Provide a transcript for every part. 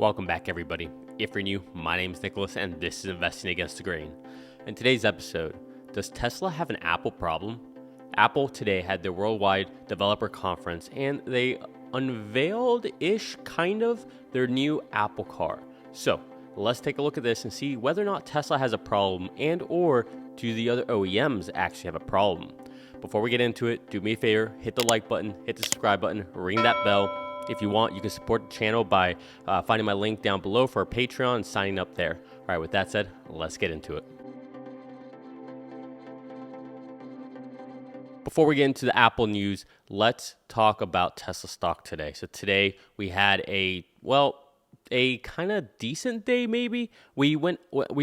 Welcome back, everybody. If you're new, my name is Nicholas, and this is Investing Against the Grain. In today's episode, does Tesla have an Apple problem? Apple today had their worldwide developer conference, and they unveiled-ish, kind of, their new Apple car. So, let's take a look at this and see whether or not Tesla has a problem, and or do the other OEMs actually have a problem. Before we get into it, do me a favor, hit the like button, hit the subscribe button, ring that bell. If you want, you can support the channel by finding my link down below for our Patreon and signing up there. All right, with that said, let's get into it. Before we get into the Apple news, let's talk about Tesla stock today. So today we had a kind of decent day, maybe. We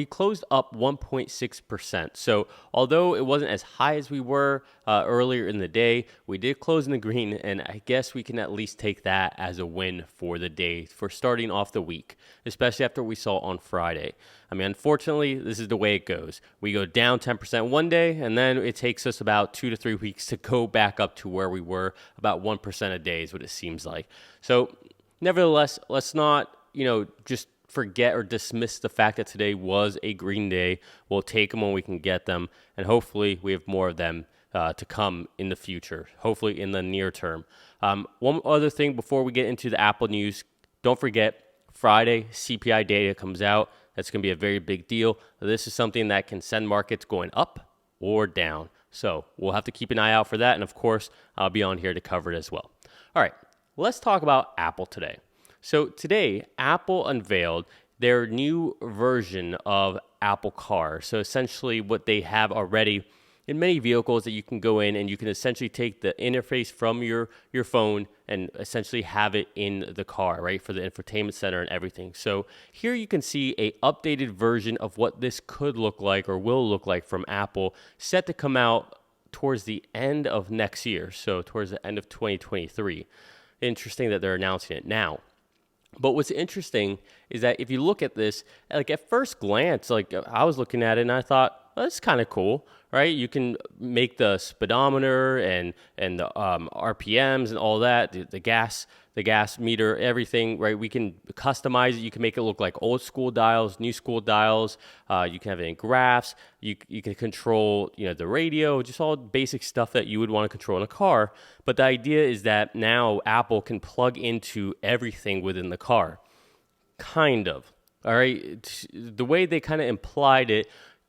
closed up 1.6%. So although it wasn't as high as we were earlier in the day, we did close in the green, and I guess we can at least take that as a win for the day for starting off the week, especially after what we saw on Friday. I mean, unfortunately, this is the way it goes. We go down 10% one day, and then it takes us about 2 to 3 weeks to go back up to where we were, about 1% a day is what it seems like. So nevertheless, let's not just forget or dismiss the fact that today was a green day. We'll take them when we can get them, and hopefully we have more of them to come in the future, hopefully in the near term. One other thing before we get into the Apple news, don't forget, Friday CPI data comes out. That's going to be a very big deal. This is something that can send markets going up or down. So we'll have to keep an eye out for that, and of course, I'll be on here to cover it as well. All right, let's talk about Apple today. So today, Apple unveiled their new version of Apple Car. So essentially what they have already in many vehicles that you can go in and you can essentially take the interface from your phone and essentially have it in the car, right, for the infotainment center and everything. So here you can see a updated version of what this could look like or will look like from Apple, set to come out towards the end of next year, so towards the end of 2023. Interesting that they're announcing it now. But what's interesting is that if you look at this, like at first glance, like I was looking at it and I thought, well, that's kind of cool, right? You can make the speedometer and the RPMs and all that, the gas meter, everything, right? We can customize it. You can make it look like old school dials, new school dials. You can have it in graphs. You can control, the radio, just all basic stuff that you would want to control in a car. But the idea is that now Apple can plug into everything within the car, kind of. All right, the way they kind of implied it.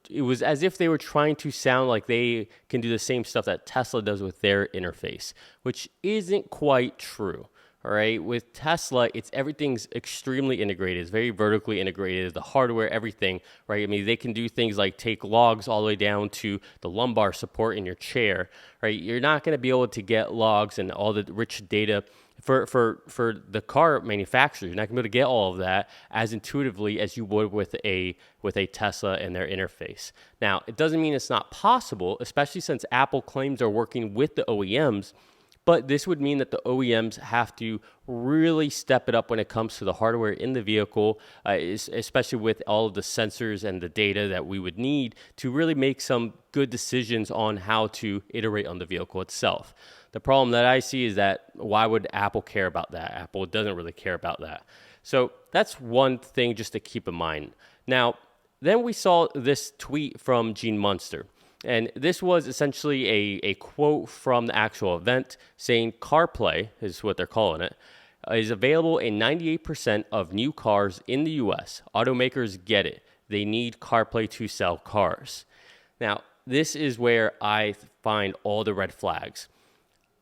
It was as if they were trying to sound like they can do the same stuff that Tesla does with their interface, which isn't quite true. All right, with Tesla, everything's extremely integrated. It's very vertically integrated. The hardware, everything, right? I mean, they can do things like take logs all the way down to the lumbar support in your chair, right? You're not going to be able to get logs and all the rich data for the car manufacturer. You're not going to be able to get all of that as intuitively as you would with a Tesla and their interface. Now, it doesn't mean it's not possible, especially since Apple claims they're working with the OEMs. But this would mean that the OEMs have to really step it up when it comes to the hardware in the vehicle, especially with all of the sensors and the data that we would need to really make some good decisions on how to iterate on the vehicle itself. The problem that I see is that why would Apple care about that? Apple doesn't really care about that. So that's one thing just to keep in mind. Now, then we saw this tweet from Gene Munster. And this was essentially a quote from the actual event saying CarPlay, is what they're calling it, is available in 98% of new cars in the U.S. Automakers get it. They need CarPlay to sell cars. Now, this is where I find all the red flags.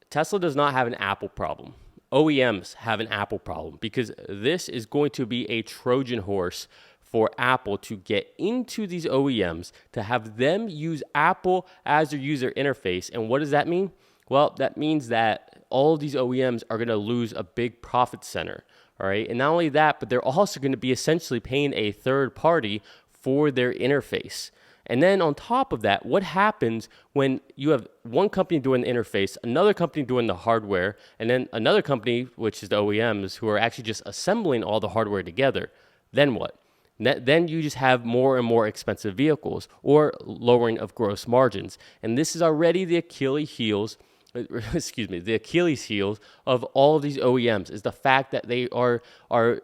Tesla does not have an Apple problem. OEMs have an Apple problem because this is going to be a Trojan horse for Apple to get into these OEMs, to have them use Apple as their user interface. And what does that mean? Well, that means that all of these OEMs are going to lose a big profit center, all right? And not only that, but they're also going to be essentially paying a third party for their interface. And then on top of that, what happens when you have one company doing the interface, another company doing the hardware, and then another company, which is the OEMs, who are actually just assembling all the hardware together? Then what? Then you just have more and more expensive vehicles or lowering of gross margins. And this is already the Achilles heels excuse me, the Achilles heels of all of these OEMs is the fact that they are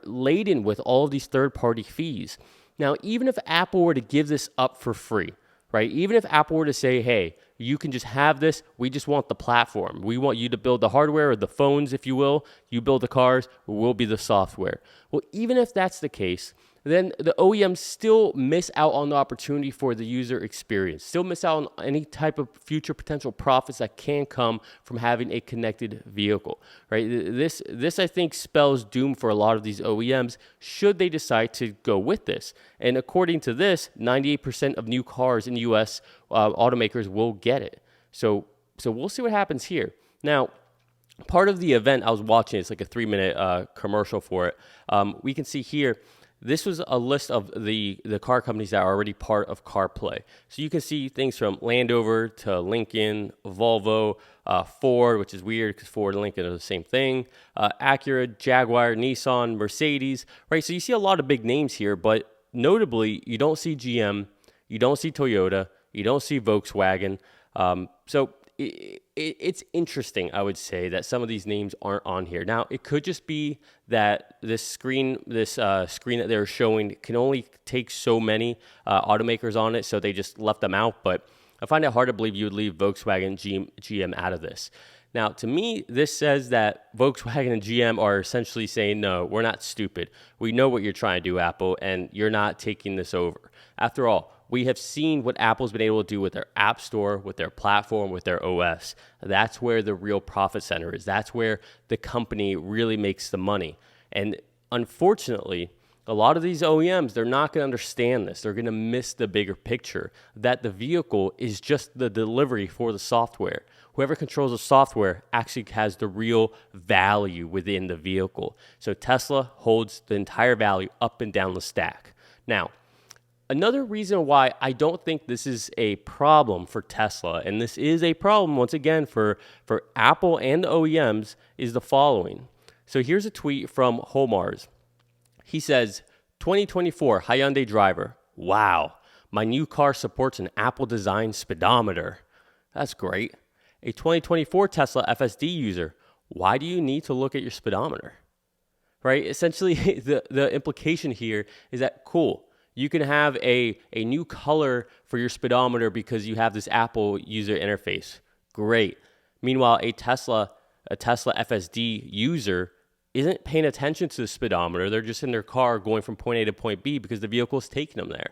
laden with all of these third-party fees. Now, even if Apple were to give this up for free, right? Even if Apple were to say, hey, you can just have this. We just want the platform. We want you to build the hardware or the phones, if you will. You build the cars, we'll be the software. Well, even if that's the case, then the OEMs still miss out on the opportunity for the user experience, still miss out on any type of future potential profits that can come from having a connected vehicle, right? This I think spells doom for a lot of these OEMs should they decide to go with this. And according to this, 98% of new cars in the US automakers will get it. So we'll see what happens here. Now, part of the event I was watching, it's like a 3-minute commercial for it. We can see here, this was a list of the car companies that are already part of CarPlay. So you can see things from Land Rover to Lincoln, Volvo, Ford, which is weird because Ford and Lincoln are the same thing, Acura, Jaguar, Nissan, Mercedes, right? So you see a lot of big names here, but notably, you don't see GM, you don't see Toyota, you don't see Volkswagen. So it's interesting, I would say, that some of these names aren't on here. Now, it could just be that this screen that they're showing can only take so many automakers on it, so they just left them out. But I find it hard to believe you would leave Volkswagen, GM out of this. Now, to me, this says that Volkswagen and GM are essentially saying, no, we're not stupid. We know what you're trying to do, Apple, and you're not taking this over. After all, we have seen what Apple's been able to do with their App Store, with their platform, with their OS. That's where the real profit center is. That's where the company really makes the money. And unfortunately, a lot of these OEMs, they're not going to understand this. They're going to miss the bigger picture, that the vehicle is just the delivery for the software. Whoever controls the software actually has the real value within the vehicle. So Tesla holds the entire value up and down the stack. Now, another reason why I don't think this is a problem for Tesla, and this is a problem, once again, for Apple and the OEMs, is the following. So here's a tweet from Homars. He says, 2024 Hyundai driver, wow, my new car supports an Apple-designed speedometer. That's great. A 2024 Tesla FSD user, why do you need to look at your speedometer? Right? Essentially, the implication here is that, cool, you can have a new color for your speedometer because you have this Apple user interface. Great. Meanwhile, a Tesla FSD user isn't paying attention to the speedometer. They're just in their car going from point A to point B because the vehicle is taking them there,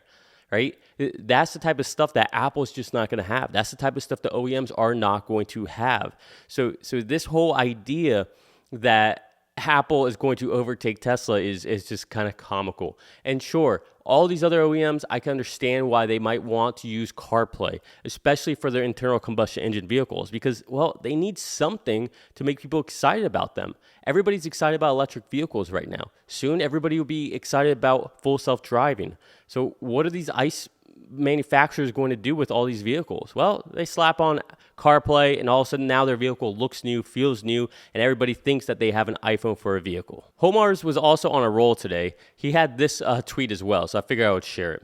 right? That's the type of stuff that Apple's just not going to have. That's the type of stuff the OEMs are not going to have. So this whole idea that Apple is going to overtake Tesla is just kind of comical. And sure, all these other OEMs, I can understand why they might want to use CarPlay, especially for their internal combustion engine vehicles, because, well, they need something to make people excited about them. Everybody's excited about electric vehicles right now. Soon, everybody will be excited about full self-driving. So what are these ICE manufacturers going to do with all these vehicles? Well, they slap on CarPlay, and all of a sudden now their vehicle looks new, feels new, and everybody thinks that they have an iPhone for a vehicle. Homars was also on a roll today. He had this tweet as well, so I figured I would share it.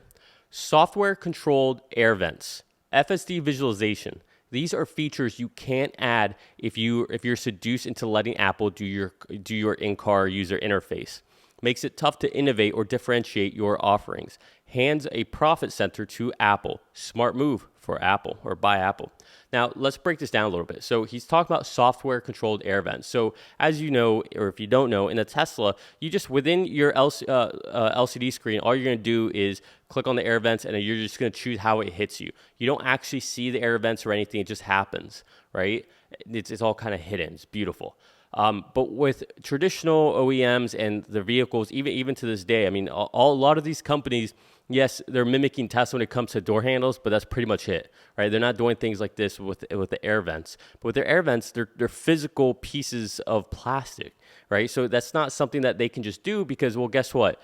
Software-controlled air vents, FSD visualization. These are features you can't add if you're seduced into letting Apple do your in-car user interface. Makes it tough to innovate or differentiate your offerings. Hands a profit center to Apple. Smart move for Apple, or by Apple. Now, let's break this down a little bit. So he's talking about software-controlled air vents. So as you know, or if you don't know, in a Tesla, you just, within your LCD screen, all you're going to do is click on the air vents, and you're just going to choose how it hits you. You don't actually see the air vents or anything. It just happens, right? It's all kind of hidden. It's beautiful. But with traditional OEMs and the vehicles, even to this day, I mean, a lot of these companies, yes, they're mimicking Tesla when it comes to door handles, but that's pretty much it, right? They're not doing things like this with the air vents. But with their air vents, they're physical pieces of plastic, right? So that's not something that they can just do because, well, guess what?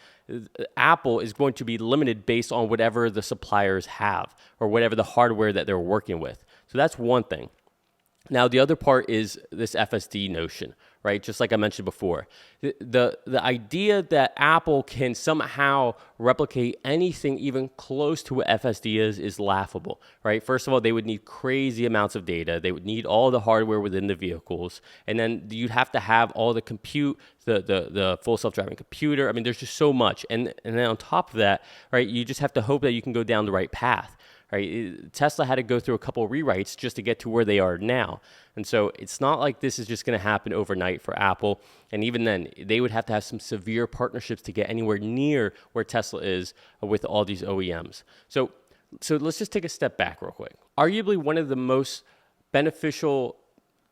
Apple is going to be limited based on whatever the suppliers have or whatever the hardware that they're working with. So that's one thing. Now, the other part is this FSD notion, right? Just like I mentioned before. The idea that Apple can somehow replicate anything even close to what FSD is laughable, right? First of all, they would need crazy amounts of data. They would need all the hardware within the vehicles, and then you'd have to have all the compute, the full self-driving computer. I mean, there's just so much, and then on top of that, right, you just have to hope that you can go down the right path. Right? Tesla had to go through a couple of rewrites just to get to where they are now. And so it's not like this is just going to happen overnight for Apple. And even then, they would have to have some severe partnerships to get anywhere near where Tesla is with all these OEMs. So let's just take a step back real quick. Arguably one of the most beneficial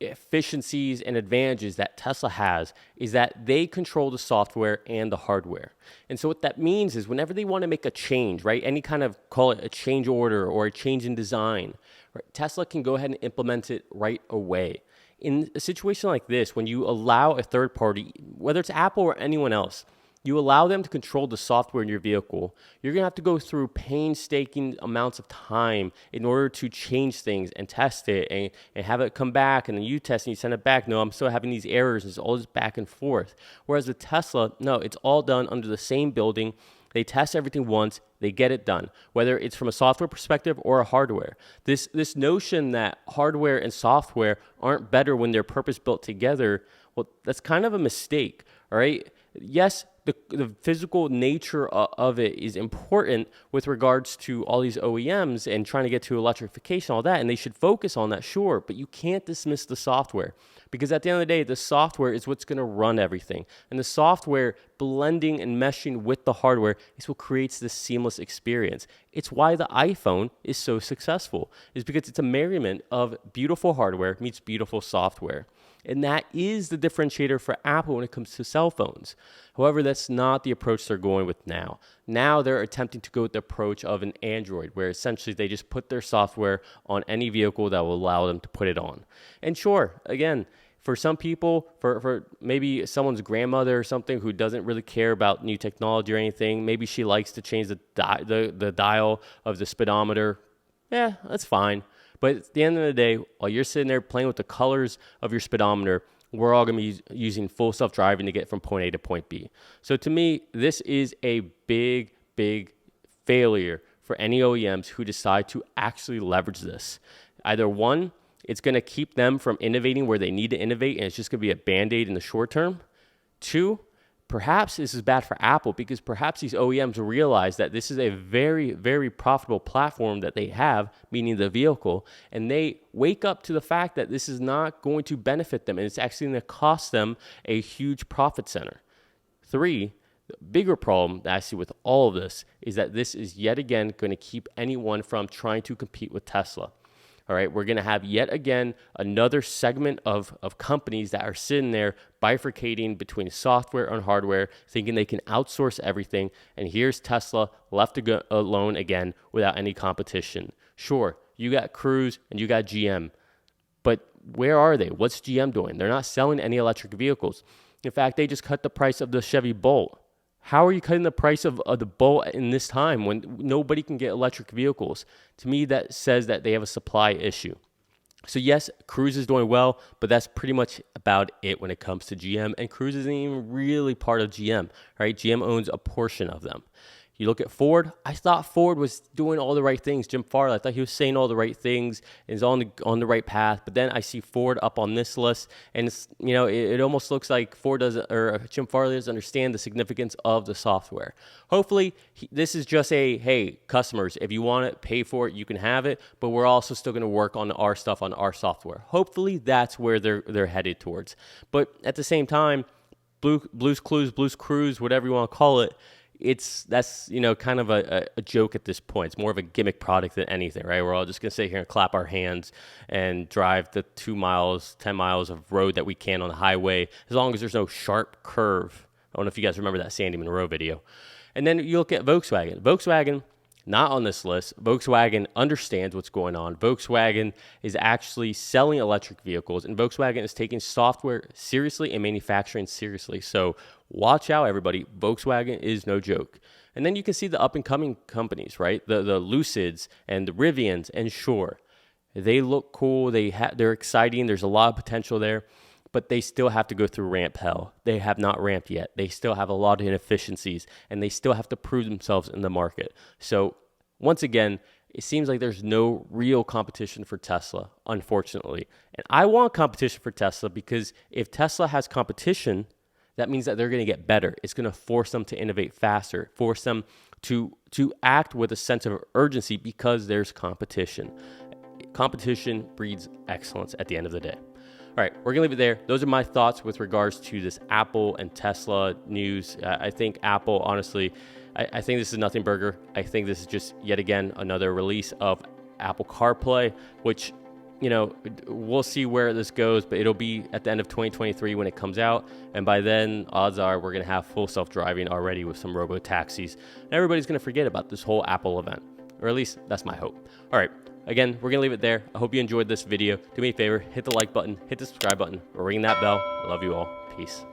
efficiencies and advantages that Tesla has is that they control the software and the hardware. And so what that means is whenever they want to make a change, right, any kind of, call it a change order or a change in design, right, Tesla can go ahead and implement it right away. In a situation like this, when you allow a third party, whether it's Apple or anyone else, you allow them to control the software in your vehicle, you're going to have to go through painstaking amounts of time in order to change things and test it and have it come back, and then you test and you send it back. No, I'm still having these errors. It's all just back and forth. Whereas with Tesla, no, it's all done under the same building. They test everything once, they get it done, whether it's from a software perspective or a hardware. This notion that hardware and software aren't better when they're purpose-built together, well, that's kind of a mistake, all right? Yes, the physical nature of it is important with regards to all these OEMs and trying to get to electrification, all that, and they should focus on that, sure, but you can't dismiss the software because at the end of the day, the software is what's going to run everything, and the software blending and meshing with the hardware is what creates this seamless experience. It's why the iPhone is so successful, is because it's a merriment of beautiful hardware meets beautiful software. And that is the differentiator for Apple when it comes to cell phones. However, that's not the approach they're going with now. Now they're attempting to go with the approach of an Android, where essentially they just put their software on any vehicle that will allow them to put it on. And sure, again, for some people, for maybe someone's grandmother or something who doesn't really care about new technology or anything, maybe she likes to change the dial of the speedometer, yeah, that's fine. But at the end of the day, while you're sitting there playing with the colors of your speedometer, we're all going to be using full self-driving to get from point A to point B. So to me, this is a big, big failure for any OEMs who decide to actually leverage this. Either one, it's going to keep them from innovating where they need to innovate, and it's just going to be a Band-Aid in the short term. Two, perhaps this is bad for Apple because perhaps these OEMs realize that this is a very, very profitable platform that they have, meaning the vehicle, and they wake up to the fact that this is not going to benefit them and it's actually going to cost them a huge profit center. Three, the bigger problem that I see with all of this is that this is yet again going to keep anyone from trying to compete with Tesla. All right, we're going to have yet again another segment of companies that are sitting there bifurcating between software and hardware, thinking they can outsource everything. And here's Tesla left to go alone again without any competition. Sure, you got Cruise and you got GM, but where are they? What's GM doing? They're not selling any electric vehicles. In fact, they just cut the price of the Chevy Bolt. How are you cutting the price of the Bolt in this time when nobody can get electric vehicles? To me, that says that they have a supply issue. So yes, Cruise is doing well, but that's pretty much about it when it comes to GM. And Cruise isn't even really part of GM, right? GM owns a portion of them. You look at Ford. I thought Ford was doing all the right things. Jim Farley, I thought he was saying all the right things and is on the right path. But then I see Ford up on this list, and it's, it almost looks like Jim Farley doesn't understand the significance of the software. Hopefully, this is just hey, customers, if you want it, pay for it, you can have it. But we're also still going to work on our stuff on our software. Hopefully, that's where they're headed towards. But at the same time, Blue's Cruise, whatever you want to call it. That's kind of a joke at this point. It's more of a gimmick product than anything, right? We're all just going to sit here and clap our hands and drive the 2 miles, 10 miles of road that we can on the highway, as long as there's no sharp curve. I don't know if you guys remember that Sandy Monroe video. And then you look at Volkswagen. Volkswagen, not on this list. Volkswagen understands what's going on. Volkswagen is actually selling electric vehicles, and Volkswagen is taking software seriously and manufacturing seriously. So watch out, everybody. Volkswagen is no joke. And then you can see the up-and-coming companies, right? The Lucids and the Rivians, and sure, they look cool. They're exciting. There's a lot of potential there. but they still have to go through ramp hell. They have not ramped yet. They still have a lot of inefficiencies, and they still have to prove themselves in the market. So once again, it seems like there's no real competition for Tesla, unfortunately. And I want competition for Tesla because if Tesla has competition, that means that they're going to get better. It's going to force them to innovate faster, force them to act with a sense of urgency because there's competition. Competition breeds excellence at the end of the day. All right, we're going to leave it there. Those are my thoughts with regards to this Apple and Tesla news. I think Apple, honestly, I think this is nothing burger. I think this is just yet again another release of Apple CarPlay, which, you know, we'll see where this goes, but it'll be at the end of 2023 when it comes out. And by then, odds are we're going to have full self-driving already with some robo-taxis. And everybody's going to forget about this whole Apple event, or at least that's my hope. All right. Again, we're going to leave it there. I hope you enjoyed this video. Do me a favor, hit the like button, hit the subscribe button, or ring that bell. I love you all. Peace.